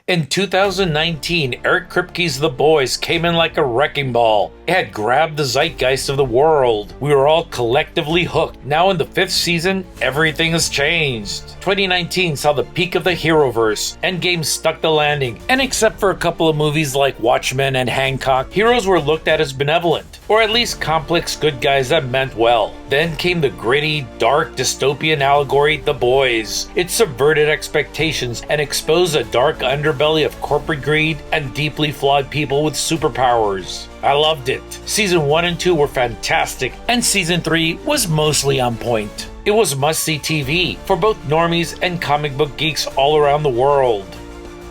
In 2019, Eric Kripke's The Boys came in like a wrecking ball. It had grabbed the zeitgeist of the world. We were all collectively hooked. Now in the 5th season, everything has changed. 2019 saw the peak of the Heroverse. Endgame stuck the landing, and except for a couple of movies like Watchmen and Hancock, heroes were looked at as benevolent, or at least complex good guys that meant well. Then came the gritty, dark, dystopian allegory, The Boys. It subverted expectations and exposed a dark underbelly of corporate greed and deeply flawed people with superpowers. I loved it. Season 1 and 2 were fantastic, and Season 3 was mostly on point. It was must-see TV for both normies and comic book geeks all around the world.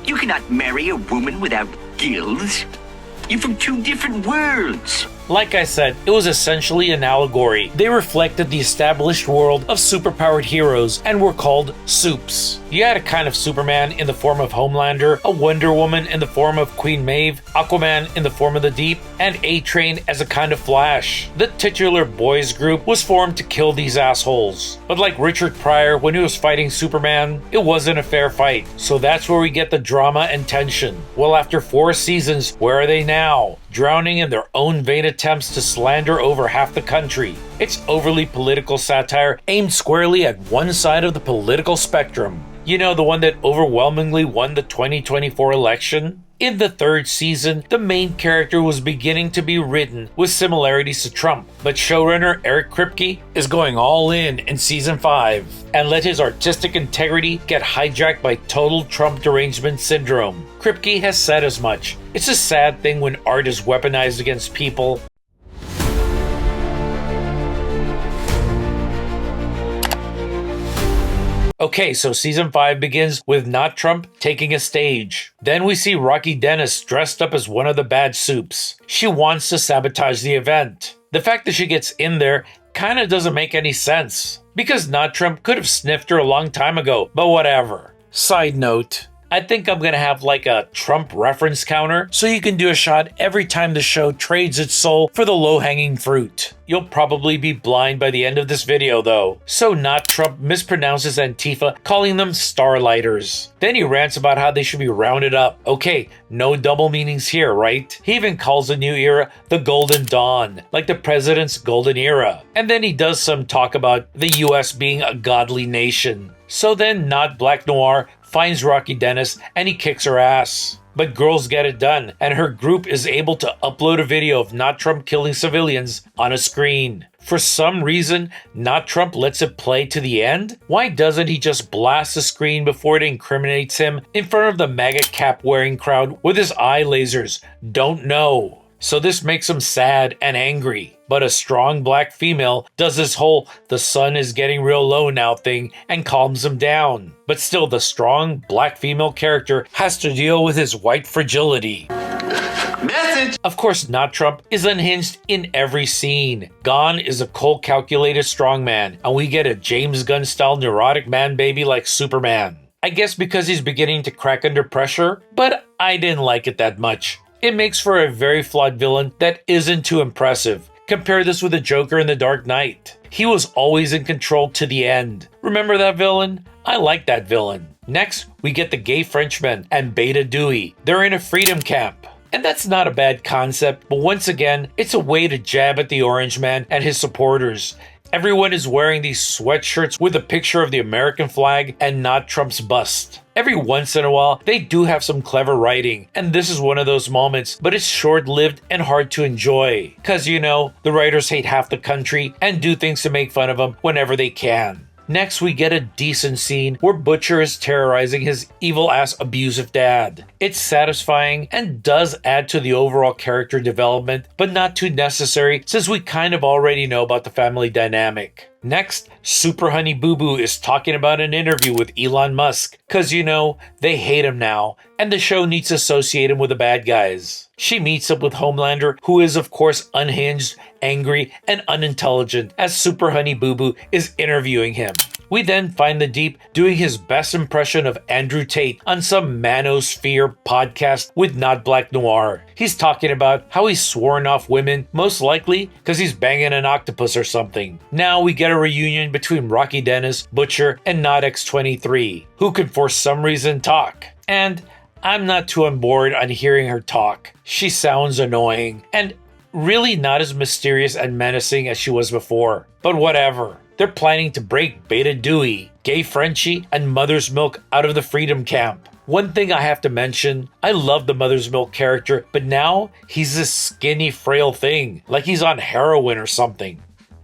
You cannot marry a woman without gills. You're from 2 different worlds. Like I said, it was essentially an allegory. They reflected the established world of superpowered heroes and were called supes. You had a kind of Superman in the form of Homelander, a Wonder Woman in the form of Queen Maeve, Aquaman in the form of the Deep, and A-Train as a kind of Flash. The titular boys group was formed to kill these assholes. But like Richard Pryor when he was fighting Superman, it wasn't a fair fight. So that's where we get the drama and tension. Well, after 4 seasons, where are they now? Drowning in their own vain attempts to slander over half the country. It's overly political satire aimed squarely at one side of the political spectrum. You know, the one that overwhelmingly won the 2024 election? In the 3rd season, the main character was beginning to be written with similarities to Trump, but showrunner Eric Kripke is going all in Season 5 and let his artistic integrity get hijacked by total Trump Derangement Syndrome. Kripke has said as much. It's a sad thing when art is weaponized against people. Okay, so Season 5 begins with not Trump taking a stage. Then we see Rocky Dennis dressed up as one of the bad supes. She wants to sabotage the event. The fact that she gets in there kinda doesn't make any sense, because not Trump could have sniffed her a long time ago, but whatever. Side note, I think I'm gonna have like a Trump reference counter so you can do a shot every time the show trades its soul for the low-hanging fruit. You'll probably be blind by the end of this video though. So not Trump mispronounces Antifa, calling them starlighters. Then he rants about how they should be rounded up. Okay, no double meanings here, right? He even calls the new era the Golden Dawn, like the president's golden era. And then he does some talk about the US being a godly nation. So then not Black Noir finds Rocky Dennis and he kicks her ass. But girls get it done, and her group is able to upload a video of not Trump killing civilians on a screen. For some reason, not Trump lets it play to the end? Why doesn't he just blast the screen before it incriminates him in front of the MAGA cap wearing crowd with his eye lasers? Don't know. So this makes him sad and angry. But a strong black female does this whole "the sun is getting real low now" thing and calms him down. But still, the strong black female character has to deal with his white fragility. Message! Of course, not Trump is unhinged in every scene. Gone is a cold, calculated strongman, and we get a James Gunn-style neurotic man-baby like Superman. I guess because he's beginning to crack under pressure, but I didn't like it that much. It makes for a very flawed villain that isn't too impressive. Compare this with the Joker in The Dark Knight. He was always in control to the end. Remember that villain? I like that villain. Next, we get the gay Frenchman and Beta Dewey. They're in a freedom camp. And that's not a bad concept, but once again, it's a way to jab at the Orange Man and his supporters. Everyone is wearing these sweatshirts with a picture of the American flag and not Trump's bust. Every once in a while, they do have some clever writing, and this is one of those moments, but it's short-lived and hard to enjoy. Cause you know, the writers hate half the country and do things to make fun of them whenever they can. Next, we get a decent scene where Butcher is terrorizing his evil-ass abusive dad. It's satisfying and does add to the overall character development, but not too necessary since we kind of already know about the family dynamic. Next, Super Honey Boo Boo is talking about an interview with Elon Musk, cause you know, they hate him now, and the show needs to associate him with the bad guys. She meets up with Homelander, who is of course unhinged, angry, and unintelligent, as Super Honey Boo Boo is interviewing him. We then find the Deep doing his best impression of Andrew Tate on some manosphere podcast with Not Black Noir. He's talking about how he's sworn off women, most likely because he's banging an octopus or something. Now we get a reunion between Rocky Dennis, Butcher, and Not X23, who can for some reason talk. And I'm not too on board on hearing her talk. She sounds annoying, and really not as mysterious and menacing as she was before. But whatever. They're planning to break Beta-Dewey, Gay Frenchie, and Mother's Milk out of the Freedom Camp. One thing I have to mention, I love the Mother's Milk character, but now he's this skinny, frail thing, like he's on heroin or something.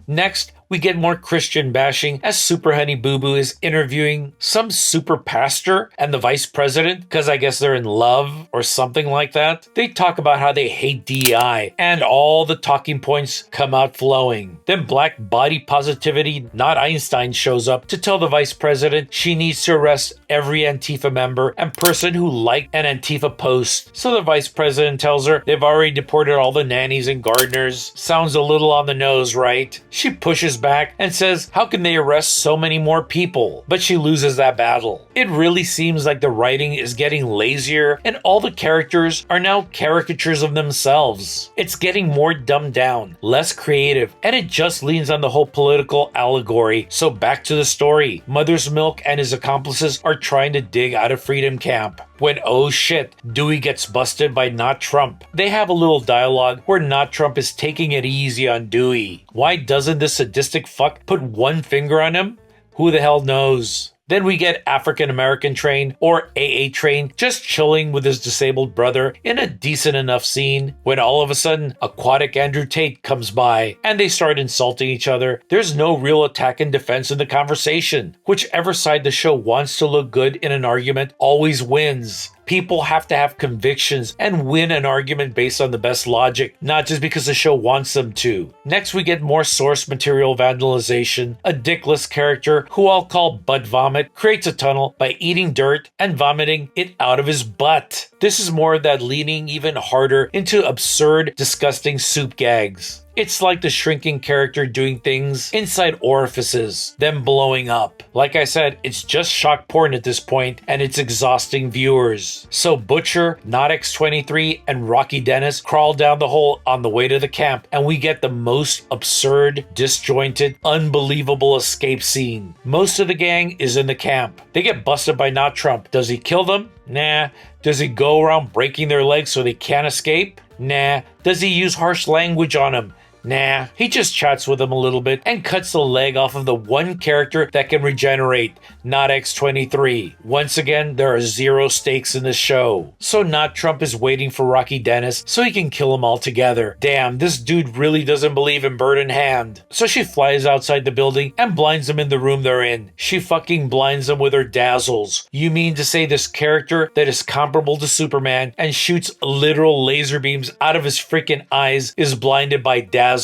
Next, we get more Christian bashing as Super Honey Boo Boo is interviewing some super pastor and the vice president, because I guess they're in love or something like that. They talk about how they hate DEI, and all the talking points come out flowing. Then Black Body Positivity, not Einstein, shows up to tell the vice president she needs to arrest every Antifa member and person who liked an Antifa post. So the vice president tells her they've already deported all the nannies and gardeners. Sounds a little on the nose, right? She pushes back and says, how can they arrest so many more people? But she loses that battle. It really seems like the writing is getting lazier and all the characters are now caricatures of themselves. It's getting more dumbed down, less creative, and it just leans on the whole political allegory. So back to the story. Mother's Milk and his accomplices are trying to dig out of Freedom Camp. When, oh shit, Dewey gets busted by Not Trump. They have a little dialogue where Not Trump is taking it easy on Dewey. Why doesn't this sadistic fuck put one finger on him? Who the hell knows? Then we get African American Train, or AA Train, just chilling with his disabled brother in a decent enough scene when all of a sudden Aquatic Andrew Tate comes by and they start insulting each other. There's no real attack and defense in the conversation. Whichever side the show wants to look good in an argument always wins. People have to have convictions and win an argument based on the best logic, not just because the show wants them to. Next, we get more source material vandalization. A dickless character, who I'll call Butt Vomit, creates a tunnel by eating dirt and vomiting it out of his butt. This is more of that leaning even harder into absurd, disgusting soup gags. It's like the shrinking character doing things inside orifices, then blowing up. Like I said, it's just shock porn at this point, and it's exhausting viewers. So Butcher, Not X23, and Rocky Dennis crawl down the hole on the way to the camp, and we get the most absurd, disjointed, unbelievable escape scene. Most of the gang is in the camp. They get busted by Not Trump. Does he kill them? Nah. Does he go around breaking their legs so they can't escape? Nah. Does he use harsh language on them? Nah, he just chats with them a little bit and cuts the leg off of the one character that can regenerate, Not X23. Once again, there are zero stakes in this show. So Not Trump is waiting for Rocky Dennis so he can kill them all together. Damn, this dude really doesn't believe in bird in hand. So she flies outside the building and blinds them in the room they're in. She fucking blinds them with her dazzles. You mean to say this character that is comparable to Superman and shoots literal laser beams out of his freaking eyes is blinded by dazzles?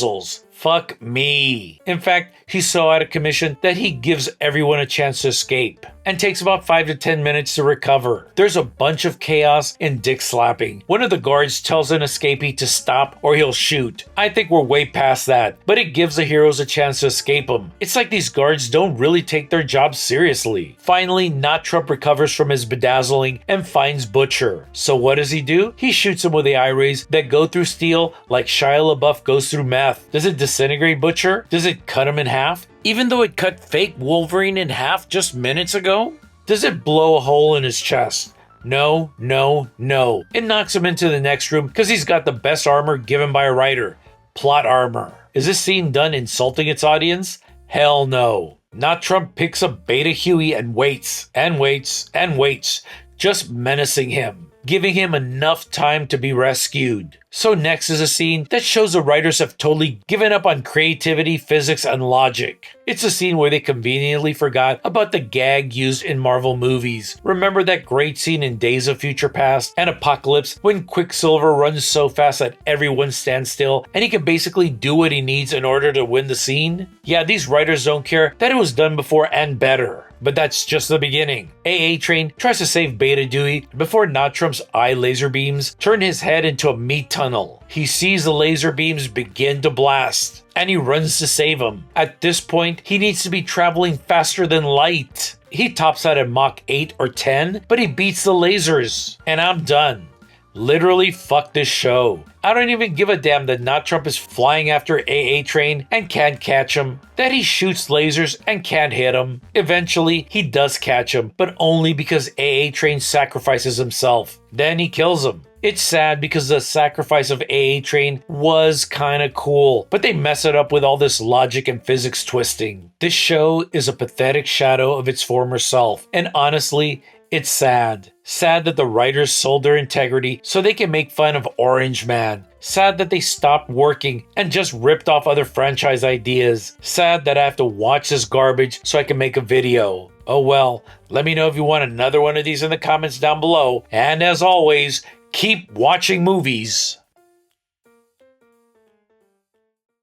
Fuck me. In fact, he's so out of commission that he gives everyone a chance to escape and takes about 5 to 10 minutes to recover. There's a bunch of chaos and dick slapping. One of the guards tells an escapee to stop or he'll shoot. I think we're way past that, but it gives the heroes a chance to escape him. It's like these guards don't really take their job seriously. Finally, Not Trump recovers from his bedazzling and finds Butcher. So what does he do? He shoots him with the eye rays that go through steel like Shia LaBeouf goes through meth. Does it disintegrate Butcher? Does it cut him in half? Even though it cut fake Wolverine in half just minutes ago? Does it blow a hole in his chest? No, no, no. It knocks him into the next room because he's got the best armor given by a writer. Plot armor. Is this scene done insulting its audience? Hell no. Not Trump picks up Beta Huey and waits, and waits, and waits, just menacing him, giving him enough time to be rescued. So next is a scene that shows the writers have totally given up on creativity, physics, and logic. It's a scene where they conveniently forgot about the gag used in Marvel movies. Remember that great scene in Days of Future Past and Apocalypse when Quicksilver runs so fast that everyone stands still and he can basically do what he needs in order to win the scene? Yeah, these writers don't care that it was done before and better. But that's just the beginning. AA Train tries to save Beta Dewey before Not Trump's eye laser beams turn his head into a meat tunnel. He sees the laser beams begin to blast, and he runs to save him. At this point, he needs to be traveling faster than light. He tops out at Mach 8 or 10, but he beats the lasers. And I'm done. Literally fuck this show. I don't even give a damn that Not Trump is flying after AA Train and can't catch him, that he shoots lasers and can't hit him. Eventually, he does catch him, but only because AA Train sacrifices himself. Then he kills him. It's sad because the sacrifice of AA Train was kinda cool, but they mess it up with all this logic and physics twisting. This show is a pathetic shadow of its former self, and honestly, it's sad. Sad that the writers sold their integrity so they can make fun of Orange Man. Sad that they stopped working and just ripped off other franchise ideas. Sad that I have to watch this garbage so I can make a video. Oh well, let me know if you want another one of these in the comments down below. And as always, keep watching movies.